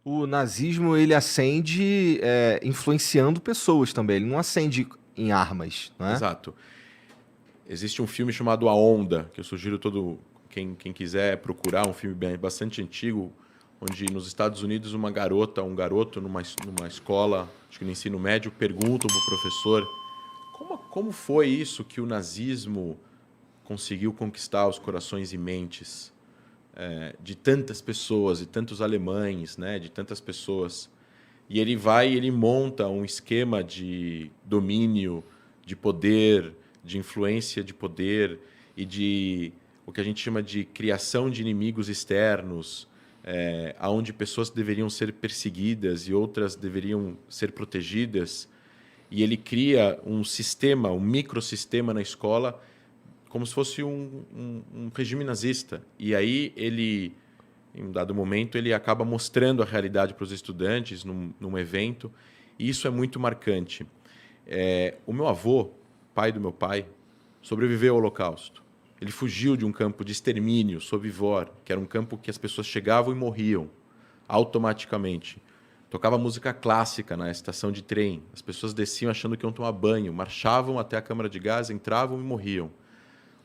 O nazismo, ele acende influenciando pessoas também. Ele não acende em armas, não é? Exato. Existe um filme chamado A Onda, que eu sugiro quem quiser procurar, um filme bastante antigo, onde nos Estados Unidos uma garota, um garoto numa escola, acho que no ensino médio, perguntam para o professor como foi isso que o nazismo conseguiu conquistar os corações e mentes de tantas pessoas, de tantos alemães, né, de tantas pessoas. E ele monta um esquema de domínio, de poder, de influência de poder e de o que a gente chama de criação de inimigos externos, aonde pessoas deveriam ser perseguidas e outras deveriam ser protegidas. E ele cria um sistema, um microsistema na escola, como se fosse um regime nazista. E aí ele, em um dado momento, ele acaba mostrando a realidade para os estudantes num evento, e isso é muito marcante. O meu avô, pai do meu pai, sobreviveu ao Holocausto. Ele fugiu de um campo de extermínio, Sobibor, que era um campo que as pessoas chegavam e morriam automaticamente. Tocava música clássica na estação de trem. As pessoas desciam achando que iam tomar banho, marchavam até a câmara de gás, entravam e morriam.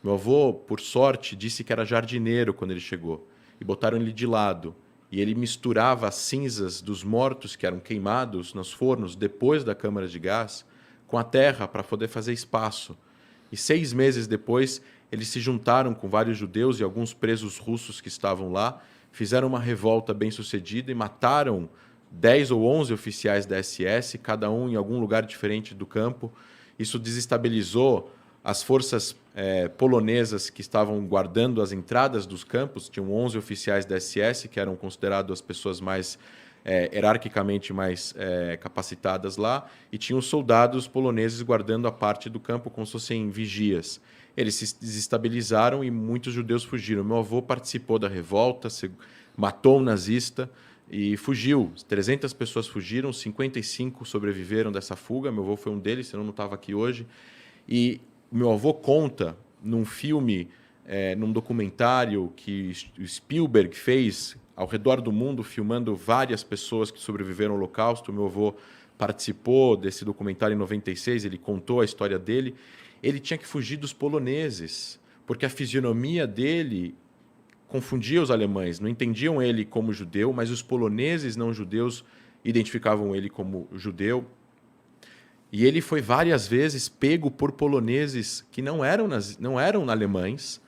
Meu avô, por sorte, disse que era jardineiro quando ele chegou. E botaram ele de lado. E ele misturava as cinzas dos mortos que eram queimados nos fornos depois da câmara de gás com a terra para poder fazer espaço. E 6 meses depois, eles se juntaram com vários judeus e alguns presos russos que estavam lá, fizeram uma revolta bem-sucedida e mataram 10 ou 11 oficiais da SS, cada um em algum lugar diferente do campo. Isso desestabilizou as forças polonesas que estavam guardando as entradas dos campos. Tinham 11 oficiais da SS, que eram considerados as pessoas mais hierarquicamente mais capacitadas lá, e tinham soldados poloneses guardando a parte do campo como se fossem vigias. Eles se desestabilizaram e muitos judeus fugiram. Meu avô participou da revolta, matou um nazista e fugiu. 300 pessoas fugiram, 55 sobreviveram dessa fuga. Meu avô foi um deles, senão não estava aqui hoje. E meu avô conta num filme, num documentário que o Spielberg fez ao redor do mundo, filmando várias pessoas que sobreviveram ao Holocausto. Meu avô participou desse documentário em 96, ele contou a história dele. Ele tinha que fugir dos poloneses, porque a fisionomia dele confundia os alemães. Não entendiam ele como judeu, mas os poloneses não judeus identificavam ele como judeu. E ele foi várias vezes pego por poloneses que não eram alemães,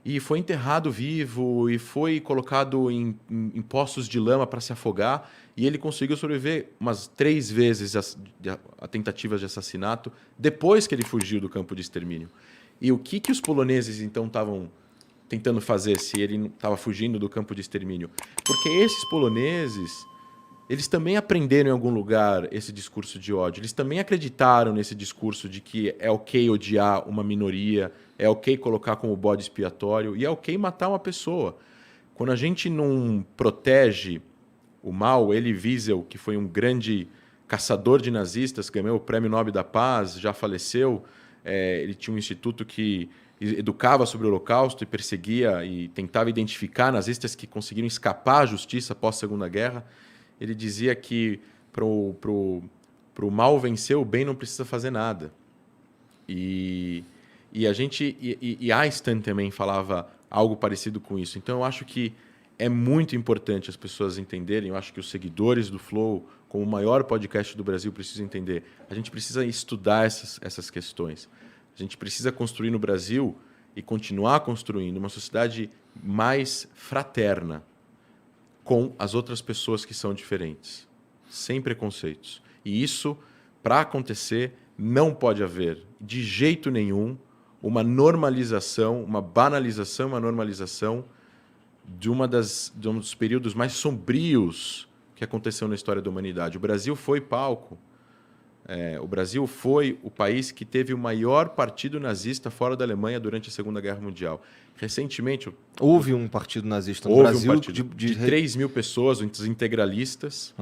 e foi enterrado vivo e foi colocado em poços de lama para se afogar, e ele conseguiu sobreviver umas 3 vezes a tentativas de assassinato depois que ele fugiu do campo de extermínio. E o que os poloneses então estavam tentando fazer se ele estava fugindo do campo de extermínio? Porque esses poloneses, eles também aprenderam em algum lugar esse discurso de ódio. Eles também acreditaram nesse discurso de que é ok odiar uma minoria, é ok colocar como bode expiatório e é ok matar uma pessoa. Quando a gente não protege o mal, Elie Wiesel, que foi um grande caçador de nazistas, ganhou o Prêmio Nobel da Paz, já faleceu. Ele tinha um instituto que educava sobre o Holocausto e perseguia e tentava identificar nazistas que conseguiram escapar à justiça após a Segunda Guerra. Ele dizia que para o mal vencer, o bem não precisa fazer nada. E Einstein também falava algo parecido com isso. Então, eu acho que é muito importante as pessoas entenderem. Eu acho que os seguidores do Flow, como o maior podcast do Brasil, precisam entender. A gente precisa estudar essas questões. A gente precisa construir no Brasil e continuar construindo uma sociedade mais fraterna com as outras pessoas que são diferentes, sem preconceitos. E isso, para acontecer, não pode haver, de jeito nenhum, uma normalização, uma banalização, uma normalização de um dos períodos mais sombrios que aconteceu na história da humanidade. O Brasil foi palco. O Brasil foi o país que teve o maior partido nazista fora da Alemanha durante a Segunda Guerra Mundial. Recentemente... Houve um partido nazista no houve Brasil. Um partido de 3 mil pessoas, os integralistas,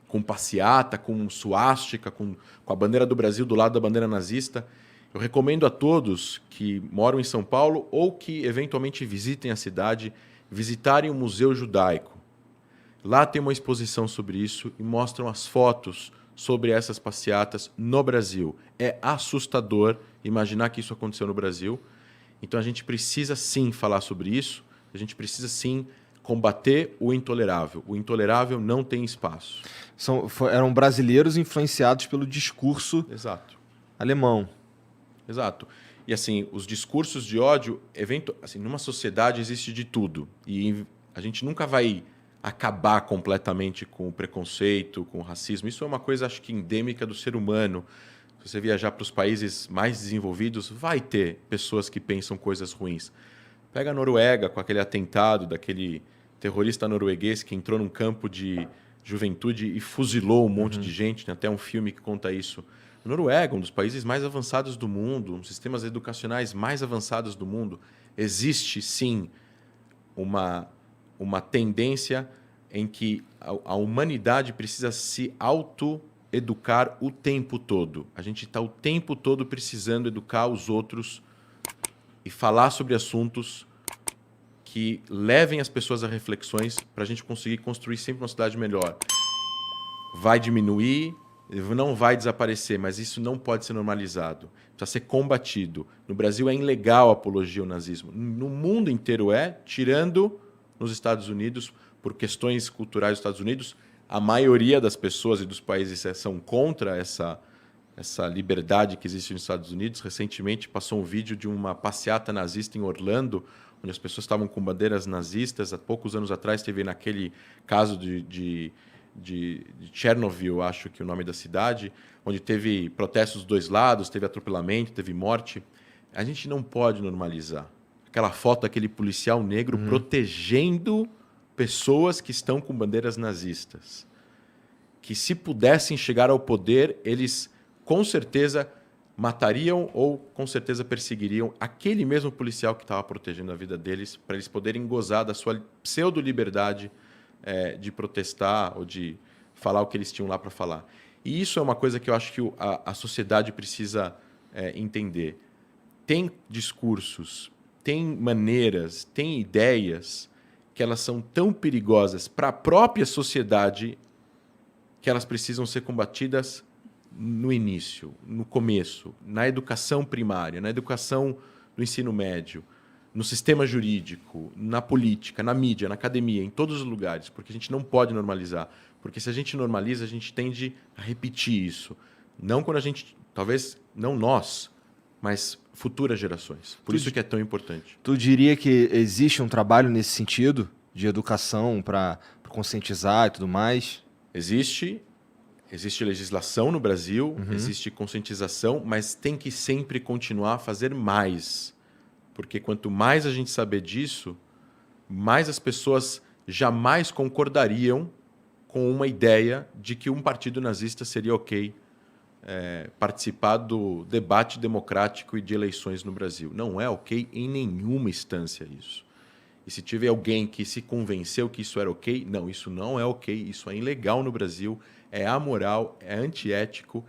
com passeata, com suástica, com a bandeira do Brasil do lado da bandeira nazista. Eu recomendo a todos que moram em São Paulo ou que eventualmente visitem a cidade, visitarem o Museu Judaico. Lá tem uma exposição sobre isso e mostram as fotos sobre essas passeatas no Brasil. É assustador imaginar que isso aconteceu no Brasil. Então a gente precisa sim falar sobre isso, a gente precisa sim combater o intolerável. O intolerável não tem espaço. Eram brasileiros influenciados pelo discurso Exato. alemão. Exato. E assim, os discursos de ódio, assim, numa sociedade existe de tudo. E a gente nunca vai acabar completamente com o preconceito, com o racismo. Isso é uma coisa, acho que, endêmica do ser humano. Se você viajar para os países mais desenvolvidos, vai ter pessoas que pensam coisas ruins. Pega a Noruega, com aquele atentado daquele terrorista norueguês que entrou num campo de juventude e fuzilou um monte de gente. Tem até um filme que conta isso. A Noruega, um dos países mais avançados do mundo, um dos sistemas educacionais mais avançados do mundo, existe, sim, uma tendência em que a humanidade precisa se autoeducar o tempo todo. A gente está o tempo todo precisando educar os outros e falar sobre assuntos que levem as pessoas a reflexões para a gente conseguir construir sempre uma cidade melhor. Vai diminuir, não vai desaparecer, mas isso não pode ser normalizado. Precisa ser combatido. No Brasil é ilegal a apologia ao nazismo. No mundo inteiro tirando nos Estados Unidos, por questões culturais dos Estados Unidos, a maioria das pessoas e dos países são contra essa liberdade que existe nos Estados Unidos. Recentemente passou um vídeo de uma passeata nazista em Orlando, onde as pessoas estavam com bandeiras nazistas. Há poucos anos atrás teve naquele caso de Chernobyl, acho que é o nome da cidade, onde teve protestos dos dois lados, teve atropelamento, teve morte. A gente não pode normalizar. Aquela foto daquele policial negro protegendo pessoas que estão com bandeiras nazistas. Que se pudessem chegar ao poder, eles com certeza matariam ou com certeza perseguiriam aquele mesmo policial que estava protegendo a vida deles, para eles poderem gozar da sua pseudo-liberdade de protestar ou de falar o que eles tinham lá para falar. E isso é uma coisa que eu acho que a sociedade precisa entender. Tem discursos, tem maneiras, tem ideias que elas são tão perigosas para a própria sociedade que elas precisam ser combatidas no início, no começo, na educação primária, na educação do ensino médio, no sistema jurídico, na política, na mídia, na academia, em todos os lugares, porque a gente não pode normalizar. Porque se a gente normaliza, a gente tende a repetir isso. Não quando a gente, talvez não nós, mas futuras gerações. Por isso que é tão importante. Tu diria que existe um trabalho nesse sentido, de educação para conscientizar e tudo mais? Existe legislação no Brasil, existe conscientização, mas tem que sempre continuar a fazer mais. Porque quanto mais a gente saber disso, mais as pessoas jamais concordariam com uma ideia de que um partido nazista seria ok participar do debate democrático e de eleições no Brasil. Não é ok em nenhuma instância isso. E se tiver alguém que se convenceu que isso era ok, não, isso não é ok, isso é ilegal no Brasil, é amoral, é antiético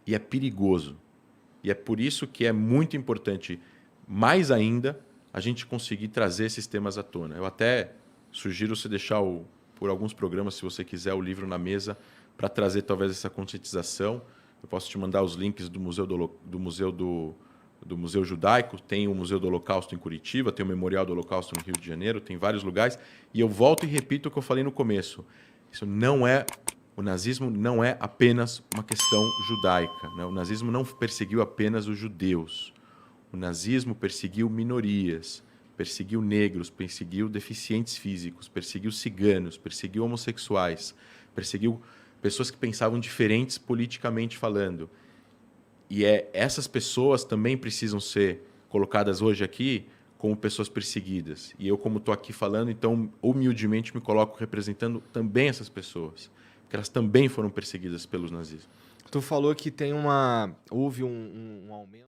e é perigoso. E é por isso que é muito importante, mais ainda, a gente conseguir trazer esses temas à tona. Eu até sugiro você deixar, por alguns programas, se você quiser, o livro na mesa para trazer talvez essa conscientização. Eu posso te mandar os links do Museu Judaico, tem o Museu do Holocausto em Curitiba, tem o Memorial do Holocausto no Rio de Janeiro, tem vários lugares. E eu volto e repito o que eu falei no começo. O nazismo não é apenas uma questão judaica, né? O nazismo não perseguiu apenas os judeus. O nazismo perseguiu minorias, perseguiu negros, perseguiu deficientes físicos, perseguiu ciganos, perseguiu homossexuais, perseguiu pessoas que pensavam diferentes politicamente falando. E essas pessoas também precisam ser colocadas hoje aqui como pessoas perseguidas. E eu, como estou aqui falando, então, humildemente me coloco representando também essas pessoas, porque elas também foram perseguidas pelos nazistas. Tu falou que houve um aumento